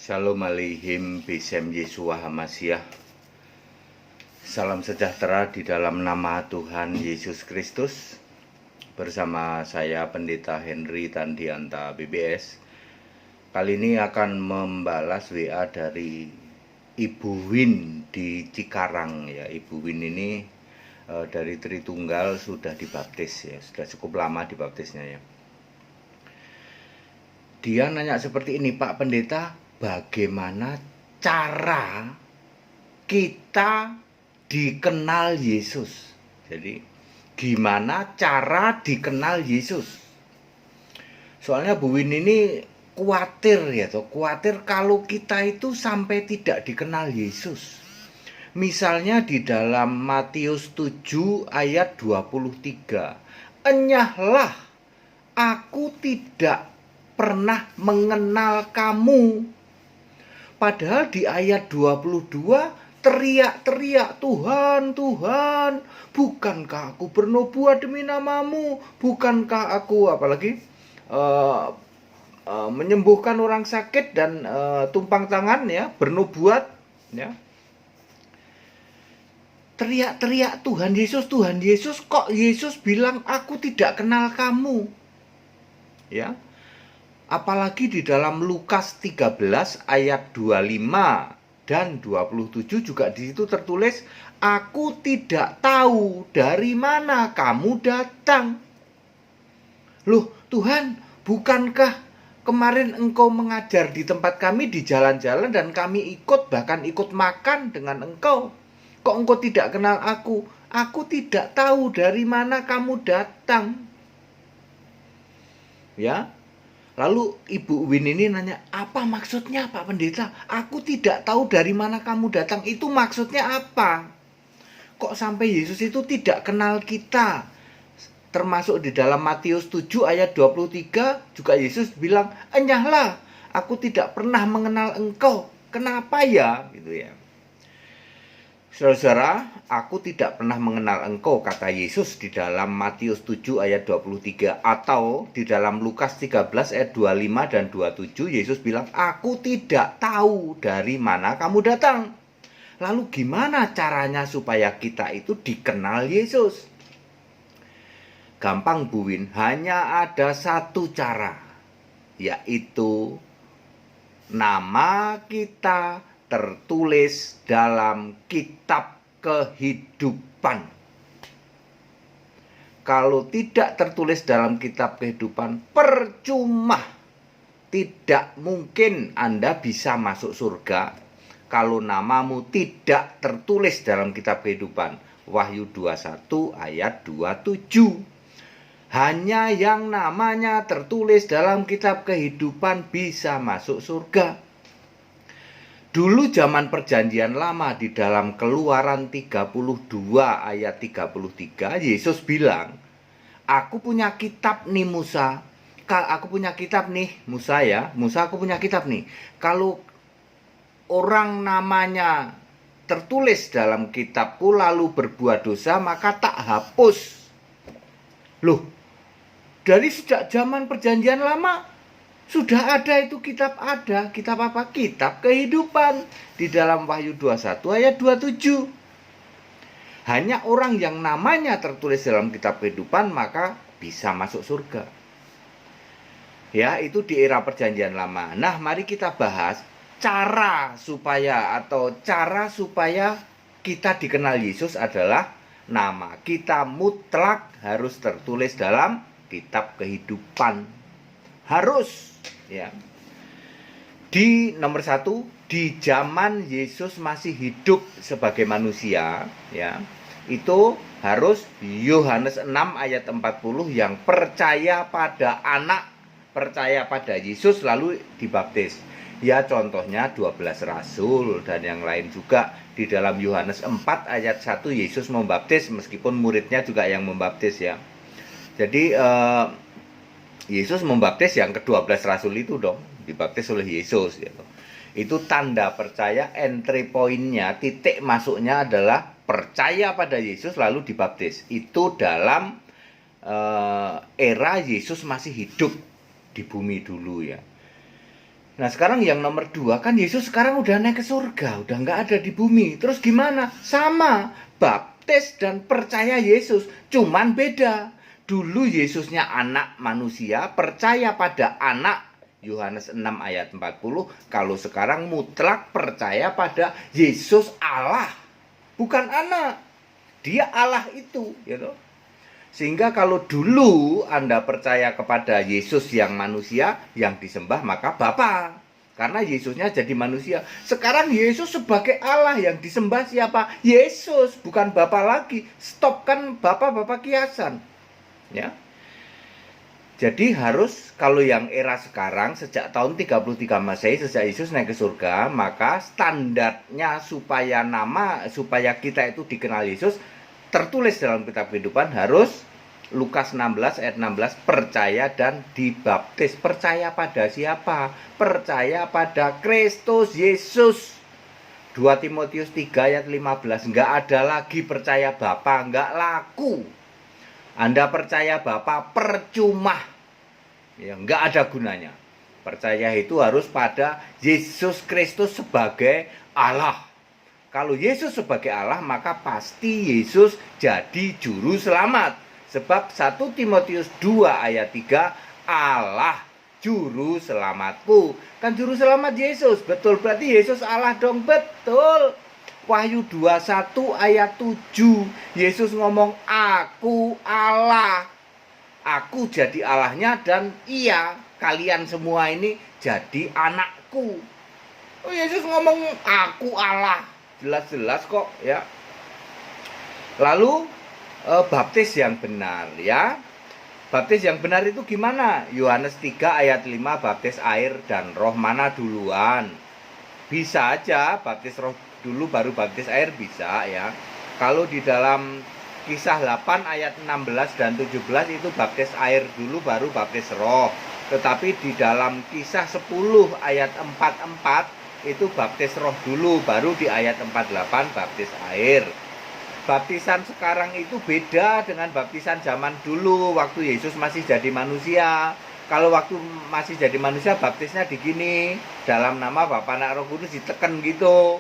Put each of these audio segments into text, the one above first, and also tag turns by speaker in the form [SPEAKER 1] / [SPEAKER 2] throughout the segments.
[SPEAKER 1] Shalom aleihim Bisem Yeshua Hamasyah. Salam sejahtera di dalam nama Tuhan Yesus Kristus. Bersama saya Pendeta Henry Tandianta BBS. Kali ini akan membalas WA dari Ibu Win di Cikarang ya. Ibu Win ini dari Tritunggal sudah dibaptis ya, sudah cukup lama dibaptisnya ya. Dia nanya seperti ini, Pak Pendeta, bagaimana cara kita dikenal Yesus? Jadi, gimana cara dikenal Yesus? Soalnya Bu Win ini khawatir ya, khawatir kalau kita itu sampai tidak dikenal Yesus. Misalnya di dalam Matius 7 ayat 23, "Enyahlah, aku tidak pernah mengenal kamu." Padahal di ayat 22 teriak-teriak, "Tuhan, Tuhan, bukankah aku bernubuat demi namamu? Bukankah aku," apalagi menyembuhkan orang sakit dan tumpang tangan ya, bernubuat ya. Teriak-teriak Tuhan Yesus, Tuhan Yesus, kok Yesus bilang aku tidak kenal kamu? Ya. Apalagi di dalam Lukas 13 ayat 25 dan 27 juga di situ tertulis, "Aku tidak tahu dari mana kamu datang." Loh, Tuhan, bukankah kemarin engkau mengajar di tempat kami di jalan-jalan dan kami ikut, bahkan ikut makan dengan engkau? Kok engkau tidak kenal aku? Aku tidak tahu dari mana kamu datang. Ya. Lalu Ibu Win ini nanya, apa maksudnya Pak Pendeta? Aku tidak tahu dari mana kamu datang. Itu maksudnya apa? Kok sampai Yesus itu tidak kenal kita? Termasuk di dalam Matius 7 ayat 23 juga Yesus bilang, "Enyahlah, aku tidak pernah mengenal engkau." Kenapa ya? Gitu ya. Saudara, aku tidak pernah mengenal engkau, kata Yesus di dalam Matius 7 ayat 23. Atau di dalam Lukas 13 ayat 25 dan 27, Yesus bilang, "Aku tidak tahu dari mana kamu datang." Lalu gimana caranya supaya kita itu dikenal Yesus? Gampang Bu Win, hanya ada satu cara, yaitu nama kita tertulis dalam kitab kehidupan. Kalau tidak tertulis dalam kitab kehidupan, percuma. Tidak mungkin Anda bisa masuk surga kalau namamu tidak tertulis dalam kitab kehidupan. Wahyu 21 ayat 27. Hanya yang namanya tertulis dalam kitab kehidupan bisa masuk surga. Dulu zaman perjanjian lama di dalam Keluaran 32 ayat 33, Yesus bilang, "Aku punya kitab nih Musa. Aku punya kitab nih Musa ya. Musa, aku punya kitab nih. Kalau orang namanya tertulis dalam kitabku lalu berbuat dosa, maka tak hapus." Loh, dari sejak zaman perjanjian lama sudah ada itu kitab, ada kitab apa? Kitab kehidupan di dalam Wahyu 21 ayat 27. Hanya orang yang namanya tertulis dalam kitab kehidupan maka bisa masuk surga. Ya, itu di era perjanjian lama. Nah, mari kita bahas cara supaya kita dikenal Yesus adalah nama kita mutlak harus tertulis dalam kitab kehidupan. Harus ya. Di nomor 1, di zaman Yesus masih hidup sebagai manusia ya, itu harus Yohanes 6 ayat 40 yang percaya pada anak, percaya pada Yesus lalu dibaptis. Ya, contohnya 12 rasul dan yang lain juga. Di dalam Yohanes 4 ayat 1 Yesus membaptis meskipun muridnya juga yang membaptis ya. Jadi Yesus membaptis yang ke-12 rasul itu dong, dibaptis oleh Yesus gitu. Itu tanda percaya, entry point-nya, titik masuknya adalah percaya pada Yesus lalu dibaptis. Itu dalam era Yesus masih hidup di bumi dulu ya. Nah sekarang yang nomor 2 kan Yesus sekarang udah naik ke surga, udah nggak ada di bumi. Terus gimana? Sama, baptis dan percaya Yesus, cuman beda. Dulu Yesusnya anak manusia, percaya pada anak, Yohanes 6 ayat 40. Kalau sekarang mutlak percaya pada Yesus Allah, bukan anak. Dia Allah itu, gitu. Sehingga kalau dulu Anda percaya kepada Yesus yang manusia, yang disembah maka Bapa. Karena Yesusnya jadi manusia. Sekarang Yesus sebagai Allah, yang disembah siapa? Yesus, bukan Bapa lagi. Stopkan Bapa-Bapa kiasan. Ya. Jadi harus, kalau yang era sekarang, sejak tahun 33 Masehi, sejak Yesus naik ke surga, maka standarnya supaya kita itu dikenal Yesus, tertulis dalam kitab kehidupan, harus Lukas 16 ayat 16, percaya dan dibaptis. Percaya pada siapa? Percaya pada Kristus Yesus. 2 Timotius 3 ayat 15, enggak ada lagi percaya Bapa, enggak laku. Anda percaya Bapa percuma, ya, enggak ada gunanya. Percaya itu harus pada Yesus Kristus sebagai Allah. Kalau Yesus sebagai Allah, maka pasti Yesus jadi juru selamat. Sebab 1 Timotius 2 ayat 3, Allah juru selamatku. Kan juru selamat Yesus, betul, berarti Yesus Allah dong, betul. Wahyu 21 ayat 7, Yesus ngomong, aku Allah. Aku jadi Allahnya dan iya, kalian semua ini jadi anakku. Oh, Yesus ngomong, aku Allah. Jelas-jelas kok, ya. Lalu baptis yang benar, ya. Baptis yang benar itu gimana? Yohanes 3 ayat 5, baptis air dan roh, mana duluan? Bisa aja baptis roh dulu baru baptis air, bisa, ya. Kalau di dalam Kisah 8 ayat 16 dan 17 itu baptis air dulu baru baptis roh. Tetapi di dalam Kisah 10 ayat 44 itu baptis roh dulu, baru di ayat 48 baptis air. Baptisan sekarang itu beda dengan baptisan zaman dulu waktu Yesus masih jadi manusia. Kalau waktu masih jadi manusia baptisnya digini, dalam nama Bapa, Anak, Roh Kudus, diteken gitu,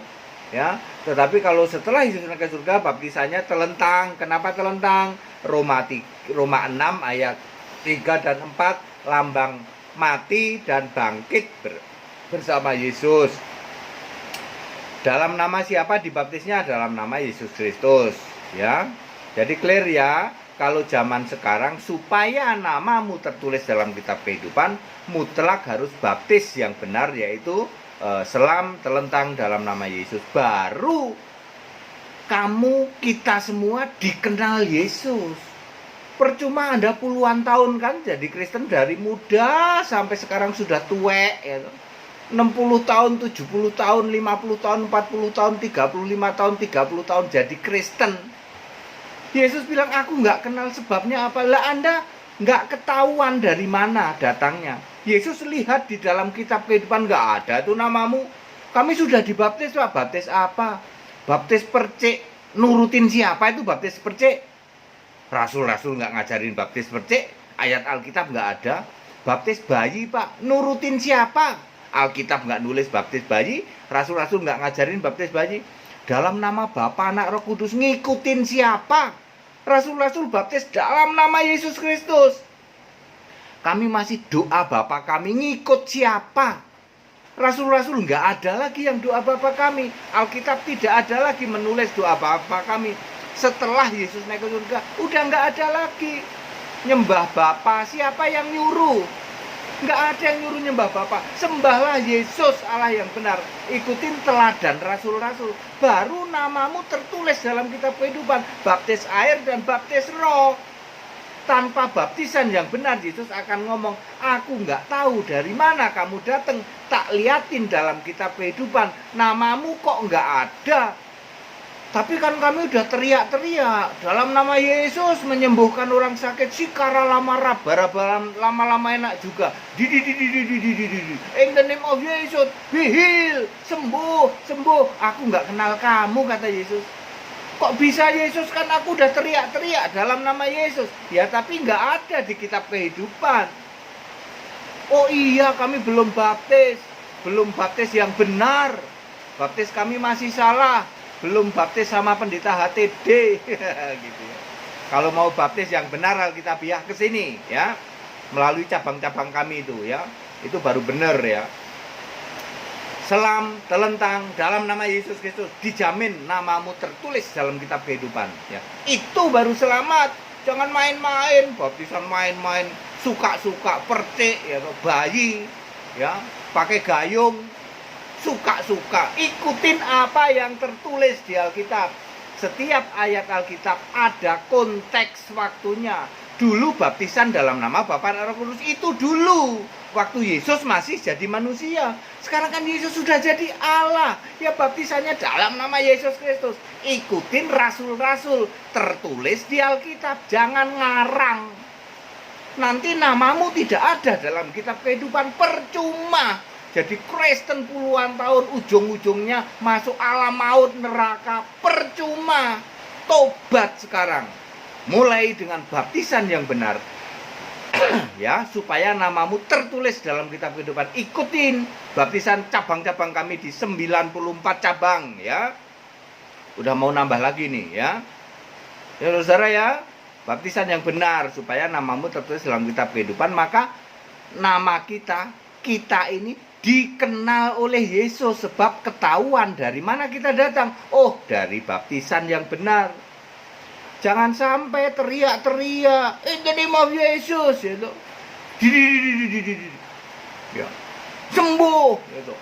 [SPEAKER 1] ya. Tetapi kalau setelah Yesus naik ke surga, baptisannya telentang. Kenapa telentang? Roma 6 ayat 3 dan 4, lambang mati dan bangkit bersama Yesus. Dalam nama siapa dibaptisnya? Dalam nama Yesus Kristus, ya. Jadi clear ya, kalau zaman sekarang supaya namamu tertulis dalam kitab kehidupan, mutlak harus baptis yang benar, yaitu selam telentang dalam nama Yesus. Baru kita semua dikenal Yesus. Percuma Anda puluhan tahun kan jadi Kristen, dari muda sampai sekarang sudah tuwek, ya. 60 tahun, 70 tahun, 50 tahun, 40 tahun, 35 tahun, 30 tahun jadi Kristen. Yesus bilang, aku nggak kenal sebabnya apa. Lah Anda nggak ketahuan dari mana datangnya. Yesus lihat di dalam kitab kehidupan, nggak ada tuh namamu. Kami sudah dibaptis, Pak. Baptis apa? Baptis percik. Nurutin siapa itu baptis percik? Rasul-rasul nggak ngajarin baptis percik. Ayat Alkitab nggak ada. Baptis bayi, Pak. Nurutin siapa? Alkitab nggak nulis baptis bayi, rasul-rasul nggak ngajarin baptis bayi. Dalam nama Bapa, Anak, Roh Kudus, ngikutin siapa? Rasul-rasul baptis dalam nama Yesus Kristus. Kami masih doa Bapa kami, ngikut siapa? Rasul-rasul nggak ada lagi yang doa Bapa kami. Alkitab tidak ada lagi menulis doa Bapa kami. Setelah Yesus naik ke surga, udah nggak ada lagi nyembah Bapa. Siapa yang nyuruh? Nggak ada yang nyuruh nyembah Bapa. Sembahlah Yesus Allah yang benar. Ikutin teladan rasul-rasul. Baru namamu tertulis dalam kitab kehidupan. Baptis air dan baptis roh. Tanpa baptisan yang benar, Yesus akan ngomong, aku nggak tahu dari mana kamu datang. Tak liatin dalam kitab kehidupan, namamu kok nggak ada. Tapi kan kami udah teriak-teriak dalam nama Yesus menyembuhkan orang sakit, sikara lama lama-lama enak juga. In the name of Jesus, be healed, sembuh. Aku nggak kenal kamu, kata Yesus. Kok bisa Yesus? Kan aku udah teriak-teriak dalam nama Yesus. Ya tapi nggak ada di kitab kehidupan. Oh iya, kami belum baptis. belum baptis yang benar. Baptis kami masih salah, belum baptis sama pendeta HTD gitu ya. Kalau mau baptis yang benar Alkitabiah ke sini ya, melalui cabang-cabang kami itu ya. Itu baru benar ya. Selam telentang dalam nama Yesus Kristus, dijamin namamu tertulis dalam kitab kehidupan ya. Itu baru selamat. Jangan main-main, baptisan main-main, suka-suka percik ya, bayi ya, pakai gayung, suka-suka. Ikutin apa yang tertulis di Alkitab. Setiap ayat Alkitab ada konteks waktunya. Dulu baptisan dalam nama Bapa dan Roh Kudus itu dulu, waktu Yesus masih jadi manusia. Sekarang kan Yesus sudah jadi Allah. Ya baptisannya dalam nama Yesus Kristus. Ikutin rasul-rasul tertulis di Alkitab. Jangan ngarang. Nanti namamu tidak ada dalam kitab kehidupan, percuma. Jadi Kristen puluhan tahun, ujung-ujungnya masuk alam maut, neraka, percuma. Tobat sekarang. Mulai dengan baptisan yang benar. Ya, supaya namamu tertulis dalam kitab kehidupan. Ikutin baptisan cabang-cabang kami di 94 cabang ya. Udah mau nambah lagi nih ya. Ya saudara ya, baptisan yang benar supaya namamu tertulis dalam kitab kehidupan. Maka nama kita ini dikenal oleh Yesus. Sebab ketahuan dari mana kita datang. Oh, dari baptisan yang benar. Jangan sampai teriak-teriak, in the name of Yesus, gitu. Ya, sembuh, gitu.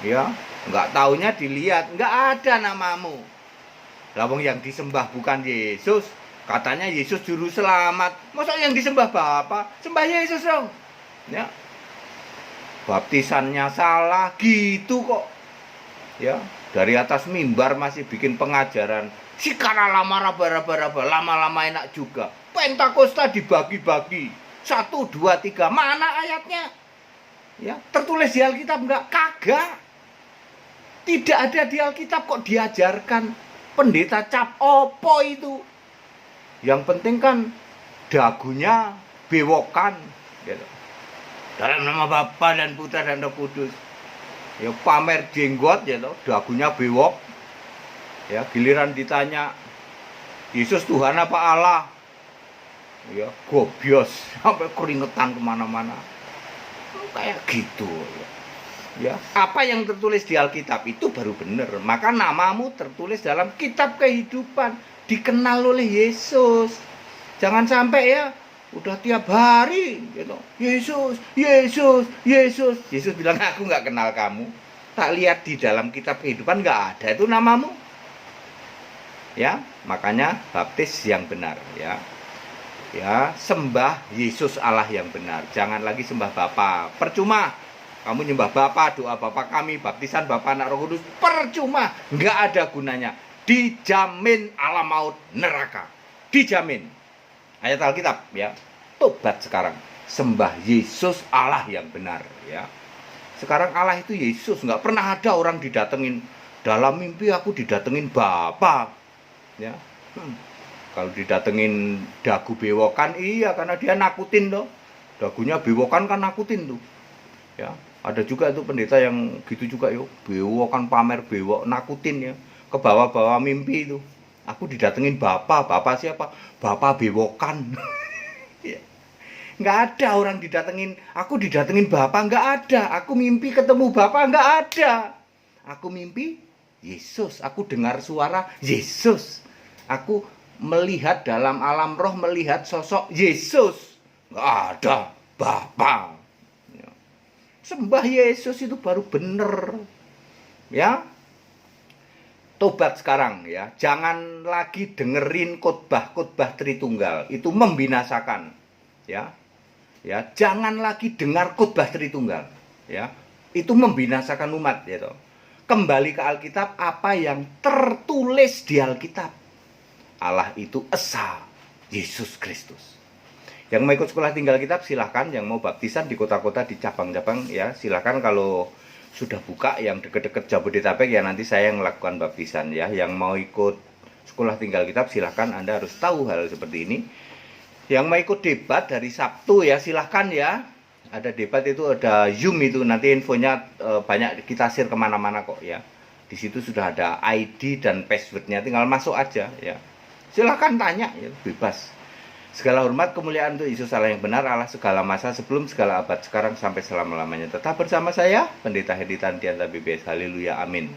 [SPEAKER 1] Ya, nggak taunya dilihat, nggak ada namamu. Lawang yang disembah bukan Yesus, katanya Yesus juru selamat. Masa yang disembah Bapa? Sembah Yesus dong. Ya, baptisannya salah, gitu kok. Ya, dari atas mimbar masih bikin pengajaran. Sikara lama raba-raba, lama-lama enak juga. Pentakosta dibagi-bagi. 1, 2, 3. Mana ayatnya? Ya, tertulis di Alkitab enggak? Kagak. Tidak ada di Alkitab kok diajarkan. Pendeta cap opo itu? Yang penting kan dagunya bewokan gitu. Dalam nama Bapa dan Putra dan Roh Kudus. Ya pamer jenggot gitu, dagunya bewok. Ya, giliran ditanya Yesus Tuhan apa Allah? Ya, gobios sampai keringetan kemana-mana. Kayak gitu. Ya, apa yang tertulis di Alkitab itu baru benar. Maka namamu tertulis dalam kitab kehidupan, dikenal oleh Yesus. Jangan sampai ya, udah tiap hari gitu. Yesus, Yesus, Yesus. Yesus bilang aku nggak kenal kamu. Tak lihat di dalam kitab kehidupan nggak ada itu namamu. Ya, makanya baptis yang benar ya. Ya, sembah Yesus Allah yang benar. Jangan lagi sembah Bapa. Percuma. Kamu nyembah Bapa, doa Bapa kami, baptisan Bapa Anak Roh Kudus, percuma, nggak ada gunanya. Dijamin alam maut neraka. Dijamin. Ayat Alkitab ya. Tobat sekarang. Sembah Yesus Allah yang benar ya. Sekarang Allah itu Yesus, nggak pernah ada orang didatengin dalam mimpi aku didatengin Bapa. Ya, kalau didatengin dagu bewokan, iya karena dia nakutin loh. Dagunya bewokan kan nakutin tuh. Ya, ada juga itu pendeta yang gitu juga yuk, bewokan pamer bewok nakutin ya, ke bawah-bawah mimpi itu. Aku didatengin Bapa siapa? Bapa bewokan. Ya. Nggak ada orang didatengin, aku didatengin Bapa, nggak ada. Aku mimpi ketemu Bapa, nggak ada. Aku mimpi Yesus, aku dengar suara Yesus. Aku melihat dalam alam roh, melihat sosok Yesus. Nggak ada Bapa. Ya. Sembah Yesus itu baru bener. Ya. Tobat sekarang ya. Jangan lagi dengerin khotbah-khotbah Tritunggal. Itu membinasakan. Ya. Ya, jangan lagi dengar khotbah Tritunggal. Ya. Itu membinasakan umat gitu. Kembali ke Alkitab, apa yang tertulis di Alkitab. Allah itu Esa, Yesus Kristus. Yang mau ikut sekolah tinggal kitab silahkan. Yang mau baptisan di kota-kota, di cabang-cabang ya silahkan. Kalau sudah buka yang deket-deket Jabodetabek ya nanti saya yang melakukan baptisan ya. Yang mau ikut sekolah tinggal kitab silahkan. Anda harus tahu hal seperti ini. Yang mau ikut debat dari Sabtu ya silahkan ya. Ada debat itu, ada Zoom itu, nanti infonya banyak, kita share kemana-mana kok ya. Di situ sudah ada ID dan passwordnya, tinggal masuk aja ya. Silahkan tanya ya, bebas. Segala hormat kemuliaan untuk Yesus Allah yang benar, Allah segala masa, sebelum segala abad, sekarang sampai selama-lamanya. Tetap bersama saya, Pendeta Hedi Tantianta BBS. Haleluya, amin.